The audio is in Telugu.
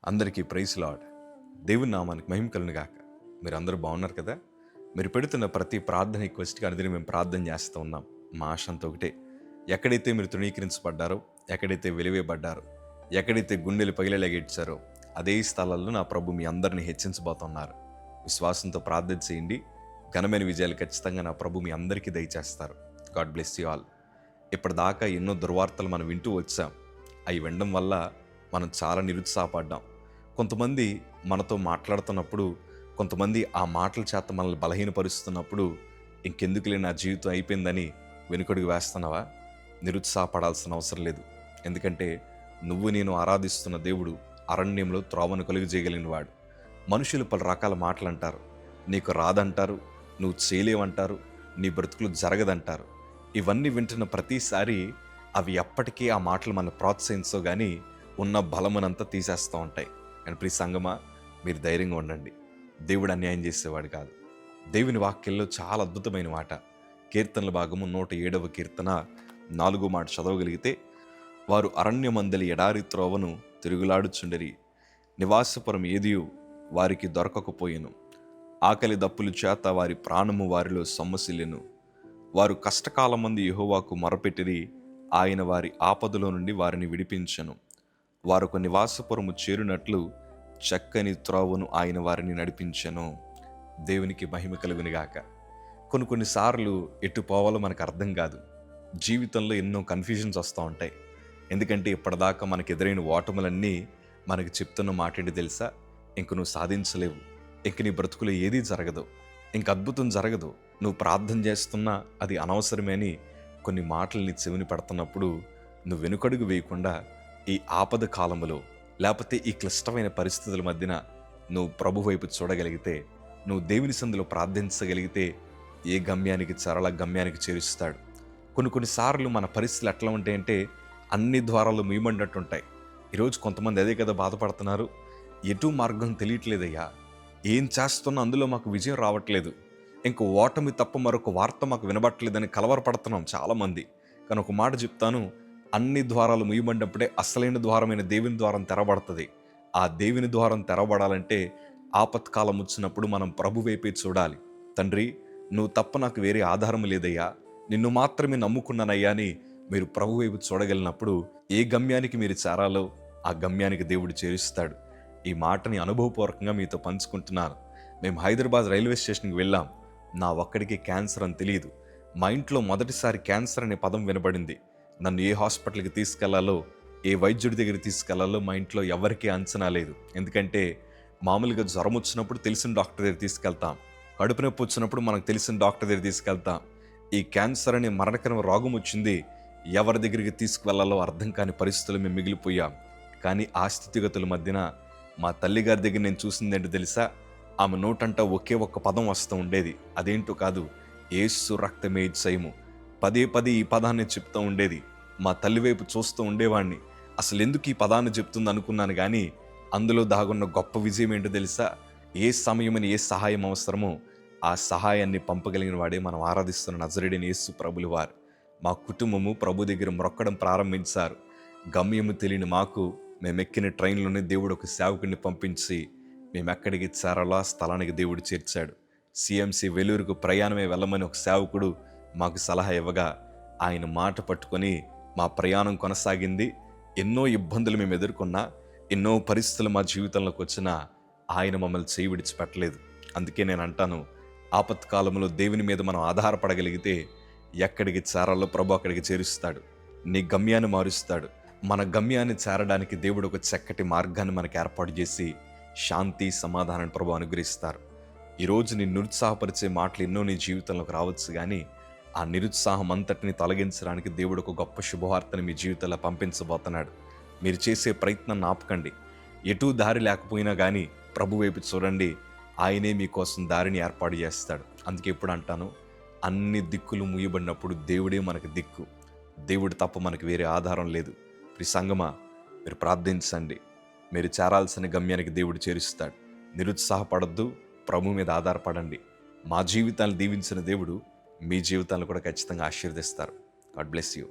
అందరికీ ప్రైజ్ లార్డ్. దేవుని నామానికి మహిమ కలుగును గాక. మీరు అందరూ బాగున్నారు కదా? మీరు పెడుతున్న ప్రతి ప్రార్థన రిక్వెస్ట్కి అనుదినం మేము ప్రార్థన చేస్తూ ఉన్నాం. మా ఆశ అంతా ఒకటే, ఎక్కడైతే మీరు తృణీకరించబడ్డారో, ఎక్కడైతే వెలివేయబడ్డారో, ఎక్కడైతే గుండెలు పగిలేలాగేడ్చారో అదే స్థలాల్లో నా ప్రభు మీ అందరిని హెచ్చించబోతున్నారు. విశ్వాసంతో ప్రార్థన చేయండి. ఘనమైన విజయాలు ఖచ్చితంగా నా ప్రభు మీ అందరికీ దయచేస్తారు. God bless you all. ఇప్పటిదాకా ఎన్నో దుర్వార్తలు మనం వింటూ వచ్చాం. అవి వినడం వల్ల మనం చాలా నిరుత్సాహపడ్డాం. కొంతమంది మనతో మాట్లాడుతున్నప్పుడు, కొంతమంది ఆ మాటల చేత మనల్ని బలహీనపరుస్తున్నప్పుడు ఇంకెందుకులే నా జీవితం అయిపోయిందని వెనుకడుగు వేస్తున్నావా? నిరుత్సాహపడాల్సిన అవసరం లేదు. ఎందుకంటే నువ్వు నేను ఆరాధిస్తున్న దేవుడు అరణ్యంలో త్రోవను కలుగు చేయగలిగిన వాడు. మనుషులు పలు రకాల మాటలు అంటారు. నీకు రాదంటారు, నువ్వు చేయలేవంటారు, నీ బ్రతుకులు జరగదంటారు. ఇవన్నీ వింటున్న ప్రతిసారి అవి ఎప్పటికీ ఆ మాటలు మన ప్రోత్సహించో కానీ ఉన్న బలమునంతా తీసేస్తూ ఉంటాయి. కానీ ప్రియ సంగమా, మీరు ధైర్యంగా ఉండండి. దేవుడు అన్యాయం చేసేవాడు కాదు. దేవుని వాక్యంలో చాలా అద్భుతమైన మాట. కీర్తనల భాగము 107వ కీర్తన 4వ మాట చదవగలిగితే, వారు అరణ్యమందలి ఎడారి త్రోవను తిరుగులాడుచుండరి, నివాసపురం ఏదియు వారికి దొరకకపోయెను. ఆకలి దప్పుల చేత వారి ప్రాణము వారిలో సొమ్మసిల్లెను. వారు కష్టకాలమందు యెహోవాకు మొరపెట్టిరి, ఆయన వారి ఆపదలో నుండి వారిని విడిపించెను. వారొక నివాసపురము చేరినట్లు చక్కని త్రోవను ఆయన వారిని నడిపించెను. దేవునికి మహిమ కలుగునుగాక. కొన్నిసార్లు ఎటు పోవాలో మనకు అర్థం కాదు. జీవితంలో ఎన్నో కన్ఫ్యూజన్స్ వస్తూ ఉంటాయి. ఎందుకంటే ఇప్పటిదాకా మనకు ఎదురైన ఓటములన్నీ మనకు చెప్తున్న మాట ఏంటి తెలుసా? ఇంక నువ్వు సాధించలేవు, ఇంక నీ బ్రతుకులో ఏదీ జరగదు, ఇంక అద్భుతం జరగదు, నువ్వు ప్రార్థన చేస్తున్నా అది అనవసరమే అని కొన్ని మాటల్ని చెవిని పడుతున్నప్పుడు నువ్వు వెనుకడుగు వేయకుండా ఈ ఆపద కాలంలో, లేకపోతే ఈ క్లిష్టమైన పరిస్థితుల మధ్యన నువ్వు ప్రభు వైపు చూడగలిగితే, నువ్వు దేవుని సందులో ప్రార్థించగలిగితే ఏ గమ్యానికి సరళ గమ్యానికి చేరుస్తాడు. కొన్నిసార్లు మన పరిస్థితులు ఎట్లా ఉంటాయంటే అన్ని ద్వారాలు మూయమన్నట్టుంటాయి. ఈరోజు కొంతమంది అదే కదా బాధపడుతున్నారు. ఎటు మార్గం తెలియట్లేదయ్యా, ఏం చేస్తున్నా అందులో మాకు విజయం రావట్లేదు, ఇంక ఓటమి తప్ప మరొక వార్త మాకు వినబట్టలేదని కలవరపడుతున్నాం చాలామంది. కానీ ఒక మాట చెప్తాను, అన్ని ద్వారాలు ముయ్యబడినప్పుడే అసలైన ద్వారమైన దేవుని ద్వారం తెరబడుతుంది. ఆ దేవుని ద్వారం తెరబడాలంటే ఆపత్కాలం వచ్చినప్పుడు మనం ప్రభు వైపే చూడాలి. తండ్రి, నువ్వు తప్ప నాకు వేరే ఆధారం లేదయ్యా, నిన్ను మాత్రమే నమ్ముకున్నానయ్యా అని మీరు ప్రభు వైపు చూడగలిగినప్పుడు ఏ గమ్యానికి మీరు చేరాలో ఆ గమ్యానికి దేవుడు చేరుస్తాడు. ఈ మాటని అనుభవపూర్వకంగా మీతో పంచుకుంటున్నాను. మేము హైదరాబాద్ రైల్వే స్టేషన్కి వెళ్ళాం. నా ఒక్కడికి క్యాన్సర్ అని తెలియదు. మా ఇంట్లో మొదటిసారి క్యాన్సర్ అనే పదం వినబడింది. నన్ను ఏ హాస్పిటల్కి తీసుకెళ్లాలో, ఏ వైద్యుడి దగ్గరికి తీసుకెళ్లాలో మా ఇంట్లో ఎవరికీ అంచనా లేదు. ఎందుకంటే మామూలుగా జ్వరం వచ్చినప్పుడు తెలిసిన డాక్టర్ దగ్గర తీసుకెళ్తాం, కడుపు నొప్పి వచ్చినప్పుడు మనకు తెలిసిన డాక్టర్ దగ్గర తీసుకెళ్తాం. ఈ క్యాన్సర్ అనే మరణకరం రోగం వచ్చింది, ఎవరి దగ్గరికి తీసుకువెళ్లాలో అర్థం కాని పరిస్థితులు మేము మిగిలిపోయాం. కానీ ఆ స్థితిగతుల మధ్యన మా తల్లిగారి దగ్గర నేను చూసింది ఏంటో తెలుసా? ఆమె నోటంట ఒకే ఒక్క పదం వస్తూ ఉండేది. అదేంటో కాదు, యేసు రక్తమే జయము. పదే పదే ఈ పదాన్ని చెప్తూ ఉండేది. మా తల్లి వైపు చూస్తూ ఉండేవాడిని. అసలు ఎందుకు ఈ పదాన్ని చెప్తుంది అనుకున్నాను, కానీ అందులో దాగున్న గొప్ప విజయం ఏంటో తెలుసా? ఏ సమయమని ఏ సహాయం అవసరమో ఆ సహాయాన్ని పంపగలిగిన వాడే మనం ఆరాధిస్తున్న నజరేయుడైన యేసు ప్రభులు వారు. మా కుటుంబము ప్రభు దగ్గర మొక్కడం ప్రారంభించారు. గమ్యము తెలియని మాకు మేమెక్కిన ట్రైన్లోనే దేవుడు ఒక సేవకుడిని పంపించి మేమెక్కడికి చేరాలో ఆ స్థలానికి దేవుడు చేర్చాడు. సిఎంసి వెలూరుకు ప్రయాణమే వెళ్ళమని ఒక సేవకుడు మాకు సలహా ఇవ్వగా ఆయన మాట పట్టుకొని మా ప్రయాణం కొనసాగింది. ఎన్నో ఇబ్బందులు మేము ఎదుర్కొన్నా, ఎన్నో పరిస్థితులు మా జీవితంలోకి వచ్చినా ఆయన మమ్మల్ని చేయి విడిచిపెట్టలేదు. అందుకే నేను అంటాను, ఆపత్కాలంలో దేవుని మీద మనం ఆధారపడగలిగితే ఎక్కడికి చేరాలో ప్రభు అక్కడికి చేరుస్తాడు. నీ గమ్యాన్ని మారుస్తాడు. మన గమ్యాన్ని చేరడానికి దేవుడు ఒక చక్కటి మార్గాన్ని మనకు ఏర్పాటు చేసి శాంతి సమాధానాన్ని ప్రభు అనుగ్రహిస్తారు. ఈరోజు నీ నిరుత్సాహపరిచే మాటలు ఎన్నో నీ జీవితంలోకి రావచ్చు, కానీ ఆ నిరుత్సాహం అంతటిని తొలగించడానికి దేవుడు ఒక గొప్ప శుభవార్తని మీ జీవితంలో పంపించబోతున్నాడు. మీరు చేసే ప్రయత్నం ఆపకండి. ఎటూ దారి లేకపోయినా కానీ ప్రభు వైపు చూడండి, ఆయనే మీకోసం దారిని ఏర్పాటు చేస్తాడు. అందుకే ఎప్పుడు అంటాను, అన్ని దిక్కులు మూయబడినప్పుడు దేవుడే మనకు దిక్కు. దేవుడు తప్ప మనకు వేరే ఆధారం లేదు. ప్రియ సంగమా, మీరు ప్రార్థించండి. మీరు చేరాల్సిన గమ్యానికి దేవుడు చేరుస్తాడు. నిరుత్సాహపడద్దు, ప్రభు మీద ఆధారపడండి. మా జీవితాన్ని దీవించిన దేవుడు మీ జీవితాలను కూడా ఖచ్చితంగా ఆశీర్వదిస్తారు. God bless you.